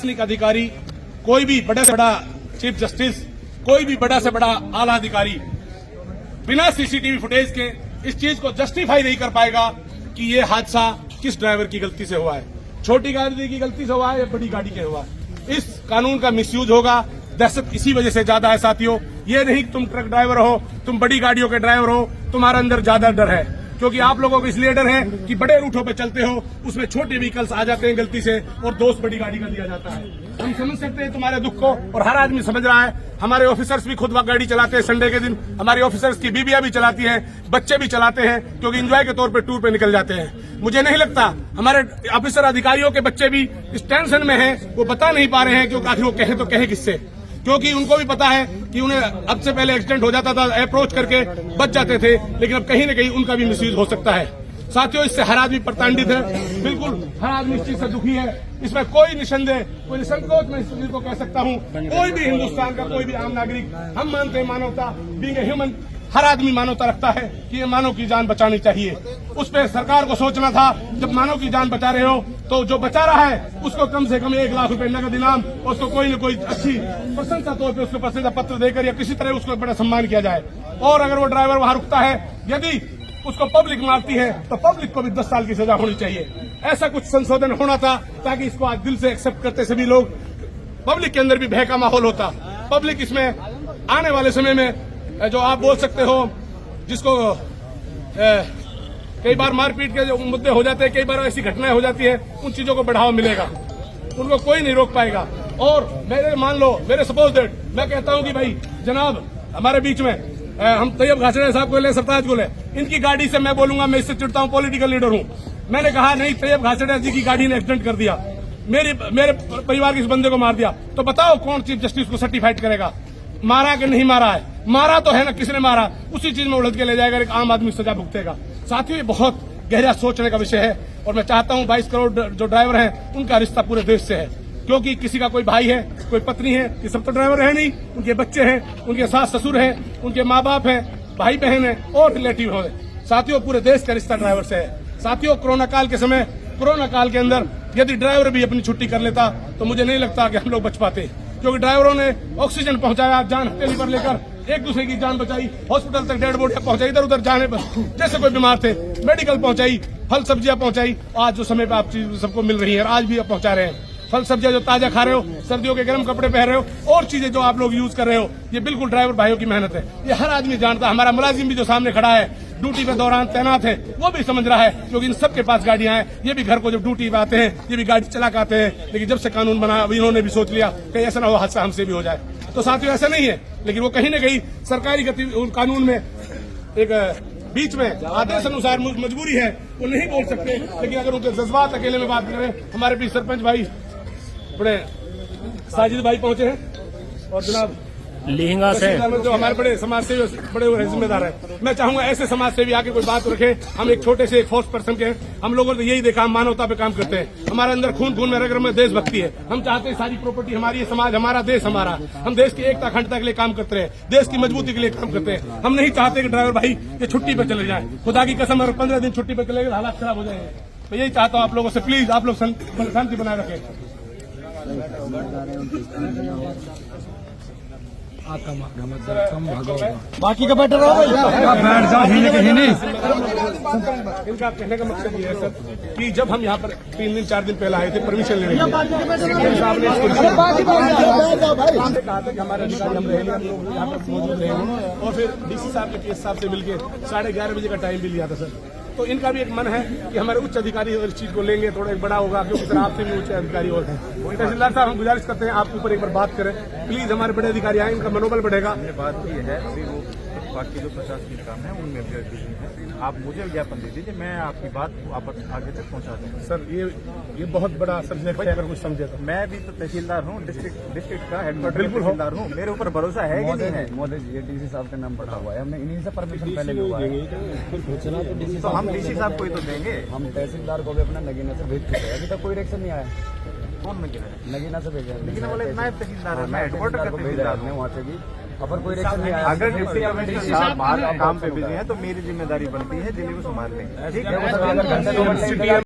प्रशासनिक अधिकारी, कोई भी बड़ा से बड़ा चीफ जस्टिस, कोई भी बड़ा से बड़ा आला अधिकारी बिना सीसीटीवी फुटेज के इस चीज को जस्टिफाई नहीं कर पाएगा कि ये हादसा किस ड्राइवर की गलती से हुआ है, छोटी गाड़ी की गलती से हुआ है या बड़ी गाड़ी के हुआ है। इस कानून का मिसयूज होगा। दहशत इसी वजह से ज्यादा है साथियों। ये नहीं तुम ट्रक ड्राइवर हो, तुम बड़ी गाड़ियों के ड्राइवर हो, तुम्हारा अंदर ज्यादा डर है, क्योंकि आप लोगों को इसलिए डर है कि बड़े रूटों पे चलते हो, उसमें छोटे व्हीकल्स आ जाते हैं गलती से और दोस्त बड़ी गाड़ी का दिया जाता है। हम समझ सकते हैं तुम्हारे दुख को और हर आदमी समझ रहा है। हमारे ऑफिसर्स भी खुद गाड़ी चलाते हैं, संडे के दिन हमारी ऑफिसर्स की बीबियां भी चलाती हैं, बच्चे भी चलाते हैं, क्योंकि एंजॉय के तौर पे टूर पे निकल जाते हैं। मुझे नहीं लगता हमारे ऑफिसर अधिकारियों के बच्चे भी इस टेंशन में हैं, वो बता नहीं पा रहे हैं क्योंकि आखिर वो कहे तो कहे किससे, क्योंकि उनको भी पता है कि उन्हें अब से पहले एक्सीडेंट हो जाता था, अप्रोच करके बच जाते थे, लेकिन अब कहीं न कहीं उनका भी मिसयूज हो सकता है। साथियों, इससे हर आदमी प्रताड़ित है, बिल्कुल हर आदमी इस चीज से दुखी है। इसमें कोई निसंदेह, कोई निसंकोच मैं इस चीज को कह सकता हूँ, कोई भी हिंदुस्तान का कोई भी आम नागरिक, हम मानते हैं मानवता, बीइंग ए ह्यूमन, हर आदमी मानवता रखता है कि ये मानव की जान बचानी चाहिए। उस पर सरकार को सोचना था, जब मानव की जान बचा रहे हो तो जो बचा रहा है उसको कम से कम 1 लाख रुपए नगद इनाम, उसको कोई न कोई अच्छी प्रशंसा तौर पर उसको प्रशंसा पत्र देकर या किसी तरह उसको बड़ा सम्मान किया जाए। और अगर वो ड्राइवर वहां रुकता है, यदि उसको पब्लिक मारती है तो पब्लिक को भी 10 साल की सजा होनी चाहिए। ऐसा कुछ संशोधन होना था ताकि इसको आज दिल से एक्सेप्ट करते सभी लोग। पब्लिक के अंदर भी भय का माहौल होता। पब्लिक इसमें आने वाले समय में जो आप बोल सकते हो, जिसको कई बार मारपीट के जो मुद्दे हो जाते हैं, कई बार ऐसी घटनाएं हो जाती है, उन चीजों को बढ़ावा मिलेगा, उनको कोई नहीं रोक पाएगा। और मेरे मान लो, मेरे सपोज दैट मैं कहता हूं कि भाई जनाब हमारे बीच में हम तैयब घासड़िया साहब को ले, सरताज को ले, इनकी गाड़ी से मैं बोलूंगा, मैं इससे चिढ़ता हूं, पॉलिटिकल लीडर हूं। मैंने कहा नहीं, तैयब घासड़िया जी की गाड़ी ने एक्सीडेंट कर दिया, मेरे परिवार के इस बंदे को मार दिया, तो बताओ कौन चीफ जस्टिस को सर्टिफाइड करेगा, मारा कि नहीं मारा है? मारा तो है ना, किसने मारा, उसी चीज में उलझ के ले जाएगा, एक आम आदमी सजा भुगतेगा। साथियों, ये बहुत गहरा सोचने का विषय है और मैं चाहता हूं 22 करोड़ जो ड्राइवर हैं उनका रिश्ता पूरे देश से है, क्योंकि किसी का कोई भाई है, कोई पत्नी है, ये सब तो ड्राइवर है नहीं, उनके बच्चे हैं, उनके सास ससुर हैं, उनके माँ बाप हैं, भाई बहन है और रिलेटिव है। साथियों, पूरे देश का रिश्ता ड्राइवर से है। साथियों, कोरोना काल के समय, कोरोना काल के अंदर यदि ड्राइवर भी अपनी छुट्टी कर लेता तो मुझे नहीं लगता कि हम लोग बच पाते, क्योंकि ड्राइवरों ने ऑक्सीजन पहुंचाया, जान हथेली पर लेकर एक दूसरे की जान बचाई, हॉस्पिटल तक डेड बॉडी पहुंचाई, इधर उधर जाने पर जैसे कोई बीमार थे मेडिकल पहुंचाई, फल सब्जियां पहुंचाई। आज जो समय पे आप चीज सबको मिल रही है, आज भी आप पहुंचा रहे हैं। फल सब्जियां जो ताजा खा रहे हो, सर्दियों के गर्म कपड़े पहन रहे हो और चीजें जो आप लोग यूज कर रहे हो, ये बिल्कुल ड्राइवर भाइयों की मेहनत है। ये हर आदमी जानता है। हमारा मुलाजिम भी जो सामने खड़ा है, ड्यूटी पे दौरान तैनात है, वो भी समझ रहा है, क्योंकि इन सबके पास गाड़ियां हैं। ये भी घर को जब ड्यूटी पे आते हैं, ये भी गाड़ी चला के आते हैं, लेकिन जब से कानून बना इन्होंने भी सोच लिया कि ऐसा ना हो हादसा हमसे भी हो जाए। तो साथियों, ऐसा नहीं है, लेकिन वो कहीं न कहीं सरकारी कानून में एक बीच में आदेश अनुसार मजबूरी है, वो नहीं बोल सकते। लेकिन अगर उनके जज्बात अकेले में बात करें, हमारे बीच सरपंच भाई बड़े साजिद भाई पहुंचे हैं और जनाब लिहिंगा से जो हमारे बड़े समाज सेवी, बड़े जिम्मेदार है। मैं चाहूंगा ऐसे समाज सेवी आके कोई बात रखे। हम एक छोटे से एक फोर्स पर्सन के हैं, हम लोगों ने यही देखा, हम मानवता पे काम करते हैं। हमारे अंदर खून खून में रग रग में देशभक्ति है। हम चाहते हैं सारी प्रॉपर्टी हमारी, समाज हमारा, देश हमारा। हम देश की एकता अखंडता के लिए काम करते हैं, देश की मजबूती के लिए काम करते हैं। हम नहीं चाहते कि ड्राइवर भाई ये छुट्टी पे चले जाए। खुदा की कसम, अगर 15 दिन छुट्टी पे चले गए हालात खराब हो जाएंगे। तो यही चाहता हूँ आप लोगों से, प्लीज आप लोग शांति बनाए रखें। बाकी का बेटर हो बैठ जाओ, इनका कहने का मकसद ये है सर कि जब हम यहाँ पर 3 दिन 4 दिन पहले आए थे परमिशन लेने के लिए, साहब ने कहा था कि हमारे अधिकारी हम रहेंगे, हम लोग यहाँ पर मौजूद रहेंगे, और फिर डीसी साहब ने PS साहब से मिलकर 11:30 बजे का टाइम भी लिया था सर। तो इनका भी एक मन है कि हमारे उच्च अधिकारी इस चीज को लेंगे, थोड़ा एक बड़ा होगा, क्योंकि सर आपसे भी उच्च अधिकारी और हैं। तहसीलदार साहब, हम गुजारिश करते हैं आपके ऊपर एक बार बात करें प्लीज, हमारे बड़े अधिकारी आए, इनका मनोबल बढ़ेगा। बात ये है, अभी वो बाकी जो प्रशासनिक काम है उनमें भी है, आप मुझे ज्ञापन दे दीजिए, मैं आपकी बात आगे तक पहुंचा दूंगा। सर ये बहुत बड़ा सब्जेक्ट है, अगर कुछ समझे तो। मैं भी तो तहसीलदार हूँ, डिस्ट्रिक्ट का हेडक्वार्टर तहसीलदार हूँ, मेरे ऊपर भरोसा है कि नहीं है? मोदी जी, ये डीसी साहब का नाम पढ़ा हुआ है, हमने इन्हीं से परमिशन पहले हुआ है, तो हम डीसी साहब को ही तो देंगे। हम तहसीलदार को भी अपना नगीना से भेज चुके हैं, अभी तक कोई रिएक्शन नहीं आया। कौन नगीना से भेजा है, लेकिन बोले नायब तहसीलदार है, मैं हेडक्वार्टर का तहसीलदार हूँ। वहाँ से भी अपर कोई रिएक्शन नहीं आया। अगर डिप्टी कमिश्नर साहब बाहर काम पे बिजी हैं तो मेरी जिम्मेदारी बनती है जिले को संभालने की। ठीक है।